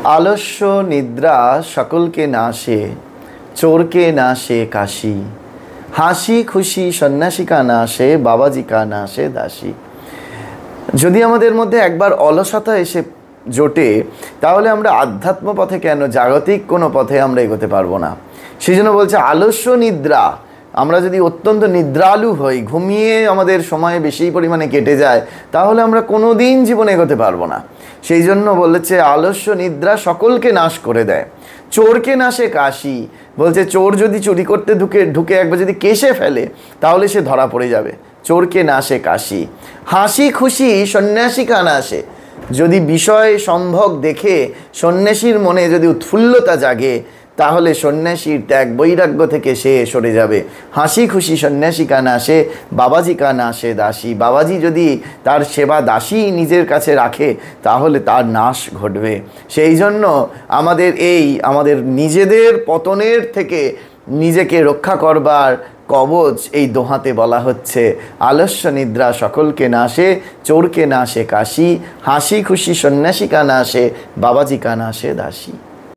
आलस्य निद्रा सकलके नाशे चोरके नाशे काशी हासि खुशी सन्यासी का नाशे बाबाजी का नाशे दासी। যদি আমাদের মধ্যে একবার অলসতা এসে জোটে তাহলে আমরা আধ্যাত্ম পথে কেন জাগতিক কোনো পথে আমরা এগোতে পারবো না। সেই জন্য বলছে আলস্য নিদ্রা, আমরা যদি অত্যন্ত নিদ্রালু হই, ঘুমিয়ে আমাদের সময় বেশি পরিমাণে কেটে যায়, তাহলে আমরা কোনো দিন জীবনে এগোতে পারবো না। সেই জন্য বলেছে আলস্য নিদ্রা সকলকে নাশ করে দেয়, চোরকে নাশে কাশি। বলছে চোর যদি চুরি করতে ঢুকে একবার যদি কেশে ফেলে তাহলে সে ধরা পড়ে যাবে। চোরকে নাশে কাশি, হাসি খুশি সন্ন্যাসী কা নাশে। যদি বিষয় সম্ভোগ দেখে সন্ন্যাসীর মনে যদি উৎফুল্লতা জাগে তাহলে সন্ন্যাসীর ত্যাগ বৈরাগ্য থেকে সে সরে যাবে। হাসি খুশি সন্ন্যাসী কা নাশে বাবাজি কা নাশে দাসী। বাবাজি যদি তার সেবা দাসী নিজের কাছে রাখে তাহলে তার নাশ ঘটবে। সেই জন্য আমাদের নিজেদের পতনের থেকে নিজেকে রক্ষা করবার কবচ এই দোহাতে বলা হচ্ছে আলস্য নিদ্রা সকলকে নাশে চোরকে নাশে কাশী হাসি খুশি সন্ন্যাসী কা নাশে বাবাজি কা নাশে দাসী।